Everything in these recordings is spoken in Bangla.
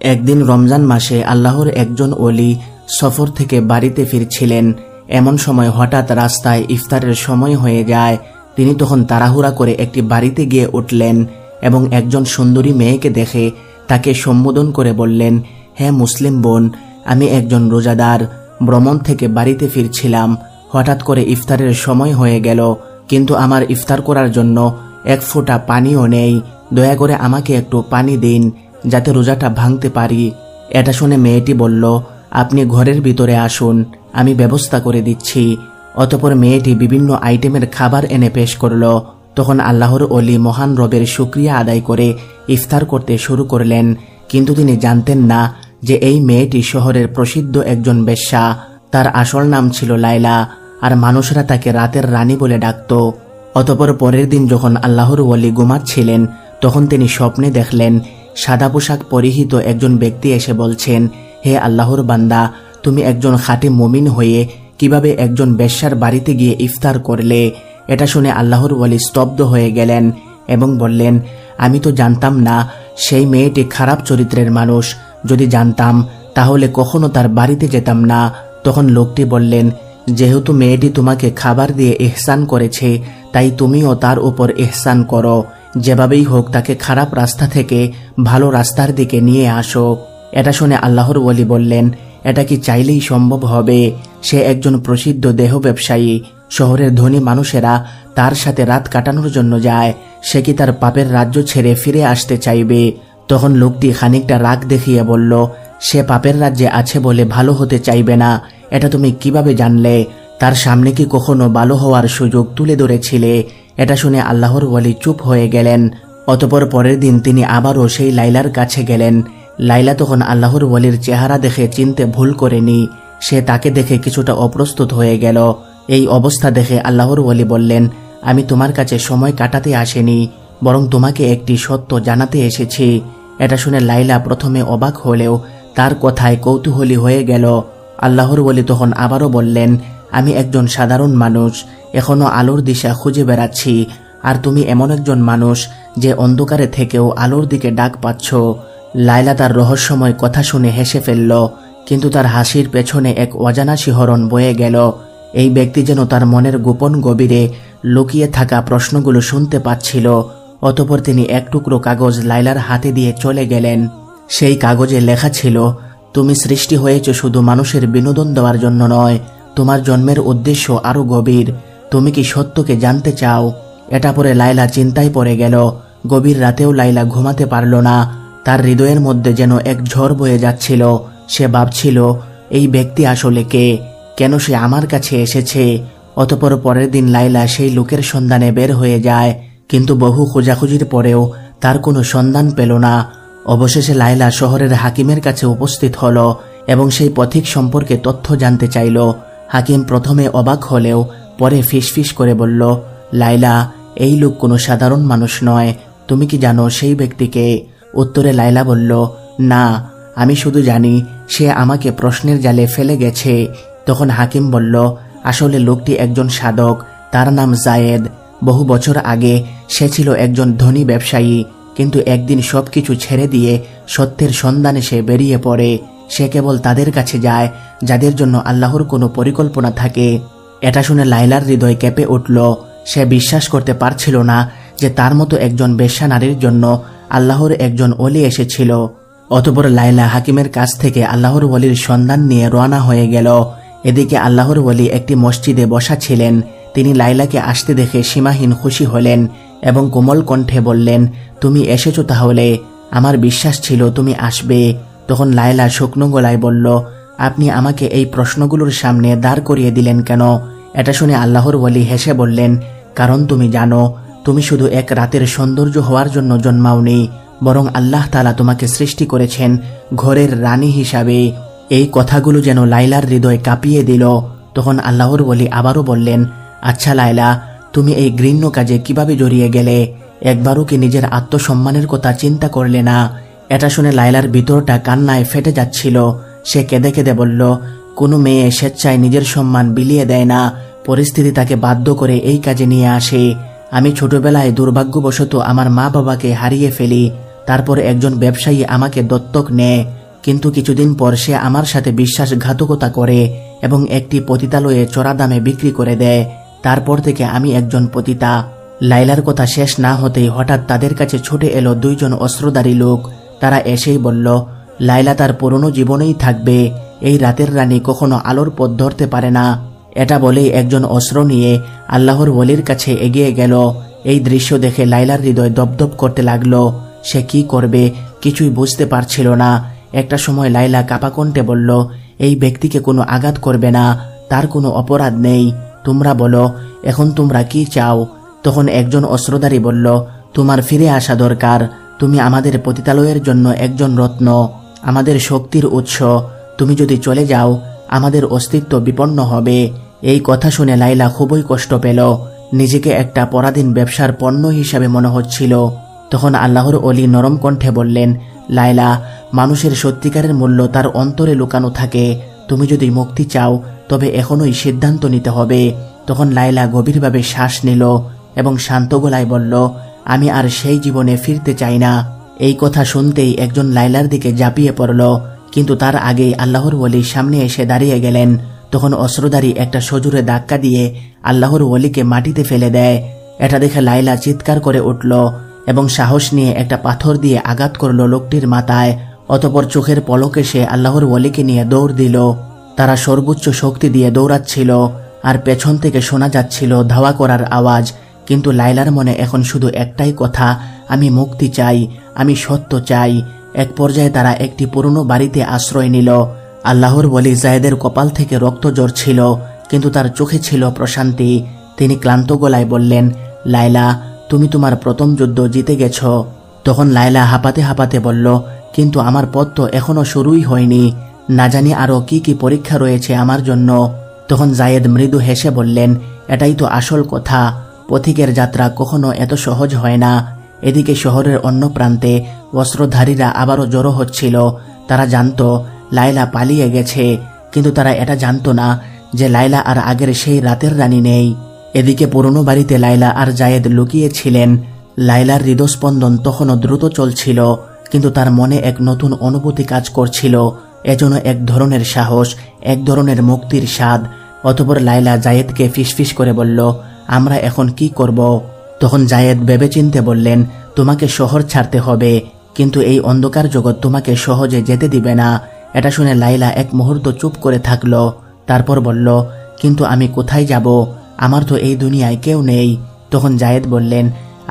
একদিন রমজান মাসে আল্লাহর একজন ওলি সফর থেকে বাড়িতে ফিরছিলেন। এমন সময় হঠাৎ রাস্তায় ইফতারের সময় হয়ে যায়। তিনি তখন তাড়াহুড়া করে একটি বাড়িতে গিয়ে উঠলেন এবং একজন সুন্দরী মেয়েকে দেখে তাকে সম্বোধন করে বললেন, হে মুসলিম বোন, আমি একজন রোজাদার, ভ্রমণ থেকে বাড়িতে ফিরছিলাম। হঠাৎ করে ইফতারের সময় হয়ে গেল, কিন্তু আমার ইফতার করার জন্য এক ফোঁটা পানিও নেই। দয়া করে আমাকে একটু পানি দিন যাতে রোজাটা ভাঙতে পারি। এটা শুনে মেয়েটি বলল, আপনি ঘরের ভিতরে আসুন, আমি ব্যবস্থা করে দিচ্ছি। অতঃপর মেয়েটি বিভিন্ন আইটেমের খাবার এনে পেশ করল। তখন আল্লাহর ওলি মহান রবের শুকরিয়া আদায় করে ইফতার করতে শুরু করলেন। কিন্তু তিনি জানতেন না যে এই মেয়েটি শহরের প্রসিদ্ধ একজন বেশ্যা। তার আসল নাম ছিল লাইলা, আর মানুষরা তাকে রাতের রানী বলে ডাকত। অতঃপর পরের দিন যখন আল্লাহর ওলি ঘুমাচ্ছিলেন, তখন তিনি স্বপ্নে দেখলেন সাদা পোশাক পরিহিত একজন ব্যক্তি এসে বলছেন, হে আল্লাহর বান্দা, তুমি একজন খাঁটি মুমিন হয়ে কিভাবে একজন বেশ্যার বাড়িতে গিয়ে ইফতার করলে? এটা শুনে আল্লাহর ওলি স্তব্ধ হয়ে গেলেন এবং বললেন, আমি তো জানতাম না সেই মেয়েটি খারাপ চরিত্রের মানুষ। যদি জানতাম তাহলে কখনো তার বাড়িতে যেতাম না। তখন লোকটি বললেন, যেহেতু মেয়েটি তোমাকে খাবার দিয়ে ইহসান করেছে, তাই তুমিও তার উপর ইহসান করো। যেভাবেই হোক তাকে খারাপ রাস্তা থেকে ভালো রাস্তার দিকে নিয়ে আসো। এটা শুনে আল্লাহর ওলি বললেন, এটা কি চাইলেই সম্ভব হবে? সে একজন প্রসিদ্ধ দেহ ব্যবসায়ী। শহরের ধনী মানুষেরা তার সাথে রাত কাটানোর জন্য যায়। সে কি তার পাপের রাজ্য ছেড়ে ফিরে আসতে চাইবে? তখন লোকটি খানিকটা রাগ দেখিয়ে বলল, সে পাপের রাজ্যে আছে বলে ভালো হতে চাইবে না, এটা তুমি কিভাবে জানলে? তার সামনে কি কখনো ভালো হওয়ার সুযোগ তুলে ধরেছিলে? এটা শুনে আল্লাহর ওলি চুপ হয়ে গেলেন। অতঃপর পরের দিন তিনি আবারও সেই লাইলার কাছে গেলেন। লাইলা তখন আল্লাহর ওলির চেহারা দেখে চিনতে ভুল করেনি। সে তাকে দেখে কিছুটা অপ্রস্তুত হয়ে গেল। এই অবস্থা দেখে আল্লাহর ওলি বললেন, আমি তোমার কাছে সময় কাটাতে আসেনি, বরং তোমাকে একটি সত্য জানাতে এসেছি। এটা শুনে লাইলা প্রথমে অবাক হলেও তার কথায় কৌতূহলী হয়ে গেল। আল্লাহর ওলি তখন আবারও বললেন, আমি একজন সাধারণ মানুষ, এখনো আলোর দিশা খুঁজে বেড়াচ্ছি। আর তুমি এমন একজন মানুষ যে অন্ধকারে থেকেও আলোর দিকে ডাক পাচ্ছ। লাইলা তার রহস্যময় কথা শুনে হেসে ফেলল, কিন্তু তার হাসির পেছনে এক অজানা শিহরণ বয়ে গেল। এই ব্যক্তি যেন তার মনের গোপন গভীরে লুকিয়ে থাকা প্রশ্নগুলো শুনতে পাচ্ছিল। অতঃপর তিনি এক টুকরো কাগজ লাইলার হাতে দিয়ে চলে গেলেন। সেই কাগজে লেখা ছিল, তুমি সৃষ্টি হয়েছ শুধু মানুষের বিনোদন দেওয়ার জন্য নয়, তোমার জন্মের উদ্দেশ্য আরো গভীর। তুমি কি সত্যকে জানতে চাও? এটা পরে লাইলা চিন্তায় পড়ে গেল। গভীর রাতেও লাইলা ঘুমাতে পারল না। তার হৃদয়ের মধ্যে যেন এক ঝড় বয়ে যাচ্ছিল। সে ভাবছিল, এই ব্যক্তি আসলে কে? কেন সে আমার কাছে এসেছে? অতঃপর পরের দিন লাইলা সেই লোকের সন্ধানে বের হয়ে যায়, কিন্তু বহু খোঁজাখুঁজির পরেও তার কোনো সন্ধান পেল না। অবশেষে লাইলা শহরের হাকিমের কাছে উপস্থিত হল এবং সেই পথিক সম্পর্কে তথ্য জানতে চাইল। হাকিম প্রথমে অবাক হলেও পরে ফিসফিস করে বলল, লাইলা, এই লোক কোনো সাধারণ মানুষ নয়। তুমি কি জানো সেই ব্যক্তিকে? উত্তরে লাইলা বলল, না, আমি শুধু জানি সে আমাকে প্রশ্নের জালে ফেলে গেছে। তখন হাকিম বলল, আসলে লোকটি একজন সাধক, তার নাম জায়েদ। বহু বছর আগে সে ছিল একজন ধনী ব্যবসায়ী, কিন্তু একদিন সবকিছু ছেড়ে দিয়ে সত্যের সন্ধানে সে বেরিয়ে পড়ে। সে কেবল তাদের কাছে যায় যাদের জন্য আল্লাহর কোনো পরিকল্পনা থাকে। এটা শুনে লাইলার হৃদয় কেঁপে উঠল। সে বিশ্বাস করতে পারছিল না যে তার মতো একজন বেশ্যা নারীর জন্য আল্লাহর একজন ওলি এসেছিল। অতঃপর লাইলা হাকিমের কাছ থেকে আল্লাহর ওলির সন্ধান নিয়ে রওনা হয়ে গেল। এদিকে আল্লাহর ওলি একটি মসজিদে বসা ছিলেন। তিনি লাইলাকে আসতে দেখে সীমাহীন খুশি হলেন এবং কোমল কণ্ঠে বললেন, তুমি এসেছো তাহলে? আমার বিশ্বাস ছিল তুমি আসবে। তখন লাইলা শুকনো গলায় বলল, আপনি আমাকে এই প্রশ্নগুলোর সামনে দাঁড় করিয়ে দিলেন কেন? এটা শুনে আল্লাহর ওলি হেসে বললেন, কারণ তুমি জানো, তুমি শুধু এক রাতের সৌন্দর্য হওয়ার জন্য জন্মাওনি, বরং আল্লাহ তাআলা তোমাকে সৃষ্টি করেছেন ঘরের রানী হিসাবে। এই কথাগুলো যেন লাইলার হৃদয় কাঁপিয়ে দিল। তখন আল্লাহর ওলি আবারও বললেন, আচ্ছা লাইলা, তুমি এই ঘৃণ্য কাজে কিভাবে জড়িয়ে গেলে? একবারও কি নিজের আত্মসম্মানের কথা চিন্তা করলে না? এটা শুনে লাইলার ভিতরটা কান্নায় ফেটে যাচ্ছিল। সে কেঁদে কেঁদে বলল, কোনো মেয়ে স্বেচ্ছায় নিজের সম্মান বিলিয়ে দেয় না, পরিস্থিতি তাকে বাধ্য করে এই কাজে নিয়ে আসে। আমি ছোটবেলায় দুর্ভাগ্যবশত আমার মা বাবাকে হারিয়ে ফেলি। তারপর একজন ব্যবসায়ী আমাকে দত্তক নেয়, কিন্তু কিছুদিন পর সে আমার সাথে বিশ্বাসঘাতকতা করে এবং একটি পতিতালয়ে চড়া দামে বিক্রি করে দেয়। তারপর থেকে আমি একজন পতিতা। লাইলার কথা শেষ না হতেই হঠাৎ তাদের কাছে ছুটে এলো দুইজন অস্ত্রধারী লোক। তারা এসেই বলল, লাইলা তার পুরনো জীবনেই থাকবে, এই রাতের রানী কখনো আলোর পথ ধরতে পারে না। এটা বলেই একজন অস্ত্র নিয়ে আল্লাহর ওলির কাছে এগিয়ে গেল। এই দৃশ্য দেখে লাইলার হৃদয় দপদপ করতে লাগলো। সে কি করবে কিছুই বুঝতে পারছিল না। একটা সময় লাইলা কাঁপাকণ্ঠে বলল, এই ব্যক্তিকে কোনো আঘাত করবে না, তার কোনো অপরাধ নেই। তোমরা বলো, এখন তোমরা কি চাও? তখন একজন অস্ত্রধারী বলল, তোমার ফিরে আসা দরকার। তুমি আমাদের পতিতালয়ের জন্য একজন রত্ন, আমাদের শক্তির উৎস। তুমি যদি চলে যাও আমাদের অস্তিত্ব বিপন্ন হবে। এই কথা শুনে লাইলা খুবই কষ্ট পেল। নিজেকে একটা পরাধীন ব্যবসার পণ্য হিসাবে মনে হচ্ছিল। তখন আল্লাহর ওলি নরম কণ্ঠে বললেন, লাইলা, মানুষের সত্যিকারের মূল্য তার অন্তরে লুকানো থাকে। তুমি যদি মুক্তি চাও তবে এখনই সিদ্ধান্ত নিতে হবে। তখন লাইলা গভীরভাবে শ্বাস নিল এবং শান্ত গলায় বলল, আমি আর সেই জীবনে ফিরতে চাই না। এই কথা শুনতেই একজন লাইলার দিকে ঝাঁপিয়ে পড়ল, কিন্তু তার আগেই আল্লাহর ওলি সামনে এসে দাঁড়িয়ে গেলেন। তখন অস্ত্রধারী একটা সজোরে ধাক্কা দিয়ে আল্লাহর ওলিকে মাটিতে ফেলে দেয়। এটা দেখে লাইলা চিৎকার করে উঠল এবং সাহস নিয়ে একটা পাথর দিয়ে আঘাত করল লোকটির মাথায়। অতঃপর চোখের পলকে সে আল্লাহর ওলিকে নিয়ে দৌড় দিল। তারা সর্বোচ্চ শক্তি দিয়ে দৌড়াচ্ছিল আর পেছন থেকে শোনা যাচ্ছিল ধাওয়া করার আওয়াজ। কিন্তু লাইলার মনে এখন শুধু একটাই কথা, আমি মুক্তি চাই, আমি সত্য চাই। এক পর্যায়ে তারা একটি পুরনো বাড়িতে আশ্রয় নিল। আল্লাহর ওলি জায়েদের কপাল থেকে রক্ত ঝরছিল, কিন্তু তার চোখে ছিল প্রশান্তি। তিনি ক্লান্ত গলায় বললেন, লাইলা, তুমি তোমার প্রথম যুদ্ধ জিতে গেছ। তখন লাইলা হাঁপাতে হাঁপাতে বলল, কিন্তু আমার পথ তো এখনো শুরুই হয়নি, না জানি আরো কি কি পরীক্ষা রয়েছে আমার জন্য। তখন জায়েদ মৃদু হেসে বললেন, এটাই তো আসল কথা, পথিকের যাত্রা কখনো এত সহজ হয় না। এদিকে শহরের অন্য প্রান্তে অস্ত্রধারীরা আবারও জড়ো হচ্ছিল। তারা জানত লাইলা পালিয়ে গেছে, কিন্তু তারা এটা জানত না যে লাইলা আর আগের সেই রাতের রানী নেই। এদিকে পুরনো বাড়িতে লাইলা আর জায়েদ লুকিয়ে ছিলেন। লাইলার হৃদস্পন্দন তখনও দ্রুত চলছিল, কিন্তু তার মনে এক নতুন অনুভূতি কাজ করছিল। এজন্য এক ধরনের সাহস, এক ধরনের মুক্তির স্বাদ। অতঃপর লাইলা জায়েদকে ফিসফিস করে বলল, আমরা এখন কি করব? তখন জায়েদ ভেবেচিন্তে বললেন, তোমাকে শহর ছাড়তে হবে, কিন্তু এই অন্ধকার জগৎ তোমাকে সহজে যেতে দিবে না। এটা শুনে লাইলা এক মুহূর্ত চুপ করে থাকলো। তারপর বলল, কিন্তু আমি কোথায় যাব? আমার তো এই দুনিয়ায় কেউ নেই। তখন জায়েদ বললেন,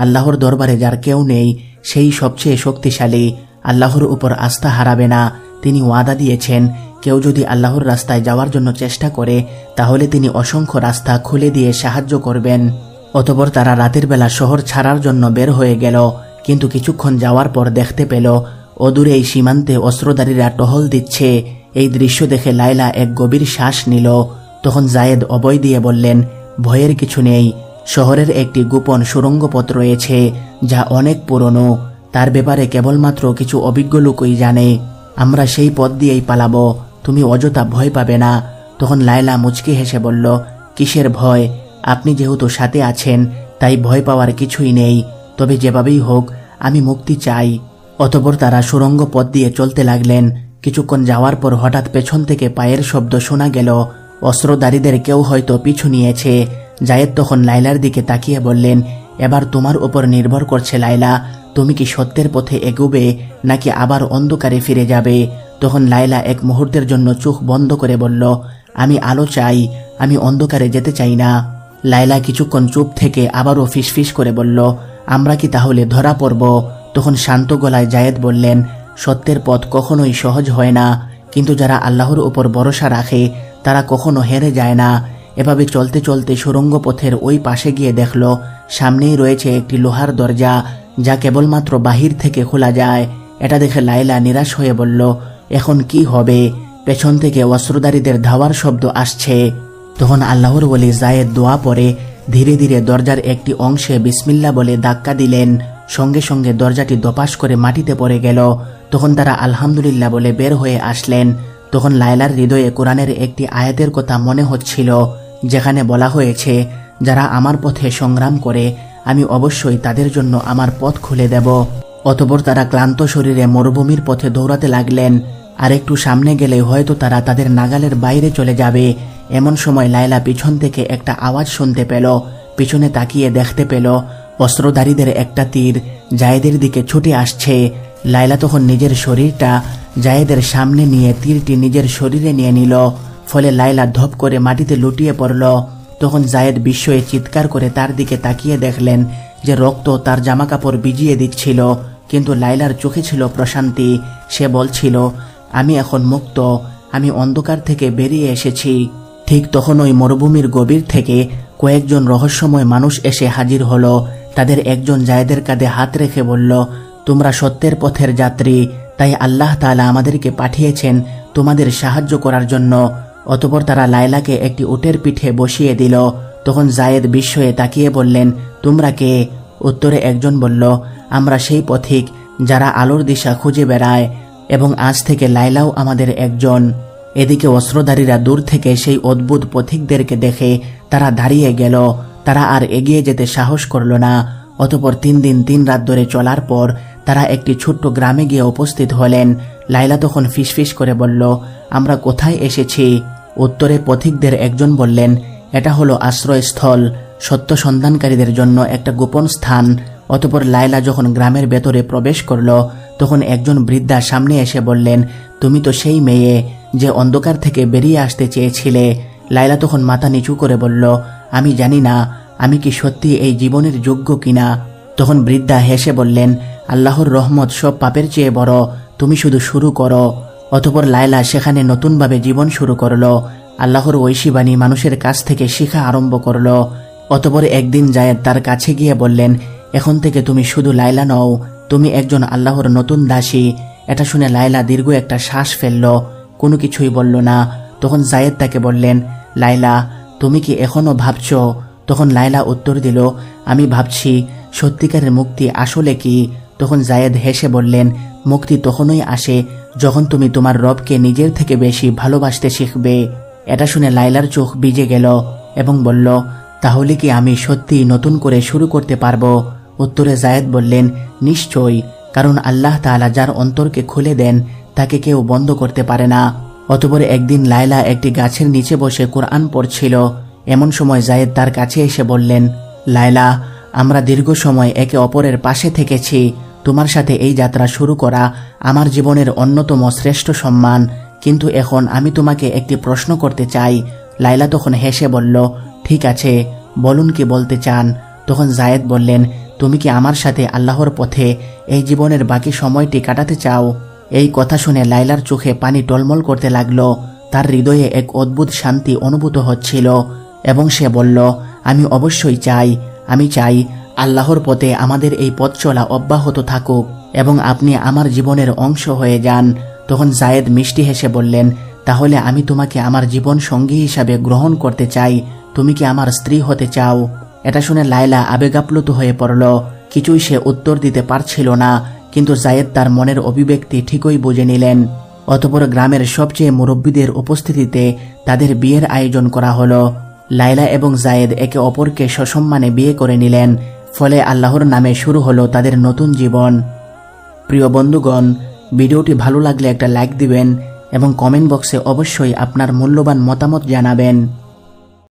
আল্লাহর দরবারে যার কেউ নেই সেই সবচেয়ে শক্তিশালী। আল্লাহর উপর আস্থা হারাবে না। তিনি ওয়াদা দিয়েছেন, কেউ যদি আল্লাহর রাস্তায় যাওয়ার জন্য চেষ্টা করে তাহলে তিনি অসংখ্য রাস্তা খুলে দিয়ে সাহায্য করবেন। অতঃপর তারা রাতের বেলা শহর ছাড়ার জন্য বের হয়ে গেল, কিন্তু কিছুক্ষণ যাওয়ার পর দেখতে পেল অদূরে এই সীমান্তে অস্ত্রধারীরা টহল দিচ্ছে। এই দৃশ্য দেখে লাইলা এক গভীর শ্বাস নিল। তখন জায়েদ অভয় দিয়ে বললেন, ভয়ের কিছু নেই, শহরের একটি গোপন সুড়ঙ্গ পথ রয়েছে যা অনেক পুরনো। তার ব্যাপারে কেবলমাত্র কিছু অভিজ্ঞ লোকই জানে। আমরা সেই পথ দিয়েই পালাবো, তুমি অযথা ভয় পাবে না। তখন লায়লা মুচকি হেসে বলল, কিসের ভয়? আপনি যেহেতু সাথে আছেন তাই ভয় পাওয়ার কিছুই নেই। তবে যেভাবেই হোক আমি মুক্তি চাই। অতঃপর তারা সুড়ঙ্গ পথ দিয়ে চলতে লাগলেন। কিছুক্ষণ যাওয়ার পর হঠাৎ পেছন থেকে পায়ের শব্দ শোনা গেল। অস্ত্রধারীদের কেউ হয়তো পিছু নিয়েছে। জায়েদ তখন লায়লার দিকে তাকিয়ে বললেন, এবার তোমার উপর নির্ভর করছে লায়লা, তুমি কি সত্যের পথে এগোবে নাকি আবার অন্ধকারে ফিরে যাবে? তখন লায়লা এক মুহূর্তের জন্য চোখ বন্ধ করে বলল, আমি আলো চাই, আমি অন্ধকারে যেতে চাই না। লায়লা কিছুক্ষণ চুপ থেকে আবারও ফিসফিস করে বলল, আমরা কি তাহলে ধরা পড়ব? তখন শান্ত গলায় জায়েদ বললেন, সত্যের পথ কখনোই সহজ হয় না, কিন্তু যারা আল্লাহর উপর ভরসা রাখে তারা কখনো হেরে যায় না। এভাবে চলতে চলতে সুড়ঙ্গ পথের ওই পাশে গিয়ে দেখল সামনেই রয়েছে একটি লোহার দরজা, যা কেবলমাত্র বাহির থেকে খোলা যায়। এটা দেখে লায়লা নিরাশ হয়ে বলল, এখন কি হবে? পেছন থেকে অস্ত্রধারীদের ধাওয়ার শব্দ আসছে। তখন আল্লাহর ওলি জায়েদ দোয়া পড়ে ধীরে ধীরে দরজার একটি অংশে বিসমিল্লাহ বলে ধাক্কা দিলেন। সঙ্গে সঙ্গে দরজাটি দপাস করে মাটিতে পড়ে গেল। তখন তারা আলহামদুলিল্লাহ বলে বের হয়ে আসলেন। তখন লায়লার হৃদয়ে কোরআনের একটি আয়াতের কথা মনে হচ্ছিল, যেখানে বলা হয়েছে, যারা আমার পথে সংগ্রাম করে আমি অবশ্যই তাদের জন্য আমার পথ খুলে দেব। অতঃপর তারা ক্লান্ত শরীরে মরুভূমির পথে দৌড়াতে লাগলেন। আর একটু সামনে গেলে হয়তো তারা তাদের নাগালের বাইরে চলে যাবে। এমন সময় লায়লা পিছন থেকে একটা আওয়াজ শুনতে পেল। পিছনে তাকিয়ে দেখতে পেল অস্ত্রধারীদের একটা তীর জায়েদের দিকে ছুটে আসছে। লায়লা তখন নিজের শরীরটা জায়েদের সামনে নিয়ে তীরটি নিজের শরীরে নিয়ে নিল। ফলে লায়লা ধপ করে মাটিতে লুটিয়ে পড়ল। তখন জায়েদ বিস্ময়ে চিৎকার করে তার দিকে তাকিয়ে দেখলেন যে রক্ত তার জামাকাপড় ভিজিয়ে দিচ্ছিল, কিন্তু লায়লার চোখে ছিল প্রশান্তি। সে বলছিল, আমি এখন মুক্ত, আমি অন্ধকার থেকে বেরিয়ে এসেছি। ঠিক তখন ওই মরুভূমির গভীর থেকে কয়েকজন রহস্যময় মানুষ এসে হাজির হলো। তাদের একজন জায়েদের কাঁধে হাত রেখে বলল, তোমরা সত্যের পথের যাত্রী, তাই আল্লাহ তাআলা আমাদেরকে পাঠিয়েছেন তোমাদের সাহায্য করার জন্য। অতঃপর তারা লায়লাকে একটি উটের পিঠে বসিয়ে দিল। তখন জায়েদ বিস্ময়ে তাকিয়ে বললেন, তোমরা কে? উত্তরে একজন বলল, আমরা সেই পথিক যারা আলোর দিশা খুঁজে বেড়ায়, এবং আজ থেকে লায়লাও আমাদের একজন। এদিকে অস্ত্রধারীরা দূর থেকে সেই অদ্ভুত পথিকদেরকে দেখে তারা দাঁড়িয়ে গেল। তারা আর এগিয়ে যেতে সাহস করল না। অতঃপর 3 দিন 3 রাত ধরে চলার পর তারা একটি ছোট্ট গ্রামে গিয়ে উপস্থিত হলেন। লায়লা তখন ফিসফিস করে বলল, আমরা কোথায় এসেছি? উত্তরে পথিকদের একজন বললেন, এটা হলো আশ্রয়স্থল, সত্য সন্ধানকারীদের জন্য একটা গোপন স্থান। অতঃপর লায়লা যখন গ্রামের ভেতরে প্রবেশ করল, তখন একজন বৃদ্ধা সামনে এসে বললেন, তুমি তো সেই মেয়ে যে অন্ধকার থেকে বেরিয়ে আসতে চেয়েছিলে। লায়লা তখন মাথা নিচু করে বলল, আমি জানি না আমি কি সত্যি এই জীবনের যোগ্য কিনা। তখন বৃদ্ধা হেসে বললেন, আল্লাহর রহমত সব পাপের চেয়ে বড়, তুমি শুধু শুরু করো। অতঃপর লায়লা সেখানে নতুনভাবে জীবন শুরু করল। আল্লাহর ঐশী বাণী মানুষের কাছ থেকে শিখা আরম্ভ করল। অতঃপর একদিন জায়েদ তার কাছে গিয়ে বললেন, এখন থেকে তুমি শুধু লায়লা নও, তুমি একজন আল্লাহর নতুন দাসী। এটা শুনে লায়লা দীর্ঘ একটা শ্বাস ফেলল, কোনো কিছুই বলল না। তখন জায়েদ তাকে বললেন, লায়লা, তুমি কি এখনো ভাবছো? তখন লায়লা উত্তর দিল, আমি ভাবছি সত্যিকারের মুক্তি আসলে কি। তখন জায়েদ হেসে বললেন, মুক্তি তখনই আসে যখন তুমি তোমার রবকে নিজের থেকে বেশি ভালোবাসতে শিখবে। এটা শুনে লায়লার চোখ ভিজে গেল এবং বলল, তাহলে কি আমি সত্যি নতুন করে শুরু করতে পারবো? উত্তরে জায়েদ বললেন, নিশ্চয়ই, কারণ আল্লাহ তাআলা যার অন্তরকে খুলে দেন তাকে কেউ বন্ধ করতে পারে না। অতঃপর একদিন লায়লা একটি গাছের নিচে বসে কোরআন পড়ছিল। এমন সময় জায়েদ তার কাছে এসে বললেন, লায়লা, আমরা দীর্ঘ সময় একে অপরের পাশে থেকেছি। তোমার সাথে এই যাত্রা শুরু করা আমার জীবনের অন্যতম শ্রেষ্ঠ সম্মান, কিন্তু এখন আমি তোমাকে একটি প্রশ্ন করতে চাই। লায়লা তখন হেসে বলল, ঠিক আছে, বলুন কি বলতে চান। তখন জায়েদ বললেন, তুমি কি আমার সাথে আল্লাহর পথে এই জীবনের বাকি সময়টি কাটাতে চাও? এই কথা শুনে লায়লার চোখে পানি টলমল করতে লাগলো। তার হৃদয়ে এক অদ্ভুত শান্তি অনুভূত হচ্ছিল এবং সে বলল, আমি অবশ্যই চাই। আমি চাই আল্লাহর পথে আমাদের এই পথ চলা অব্যাহত থাকুক এবং আপনি আমার জীবনের অংশ হয়ে যান। তখন জায়েদ মিষ্টি হেসে বললেন, তাহলে আমি তোমাকে আমার জীবন সঙ্গী হিসাবে গ্রহণ করতে চাই। তুমি কি আমার স্ত্রী হতে চাও? এটা শুনে লায়লা আবেগাপ্লুত হয়ে পড়ল। কিছুই সে উত্তর দিতে পারছিল না, কিন্তু জায়েদ তার মনের অভিব্যক্তি ঠিকই বুঝে নিলেন। অতঃপর গ্রামের সবচেয়ে মুরব্বীদের উপস্থিতিতে তাদের বিয়ের আয়োজন করা হলো। লায়লা এবং জায়েদ একে অপরকে সসম্মানে বিয়ে করে নিলেন। ফলে আল্লাহর নামে শুরু হলো তাদের নতুন জীবন। প্রিয় বন্ধুগণ, ভিডিওটি ভালো লাগলে একটা লাইক দিবেন এবং কমেন্ট বক্সে অবশ্যই আপনার মূল্যবান মতামত জানাবেন।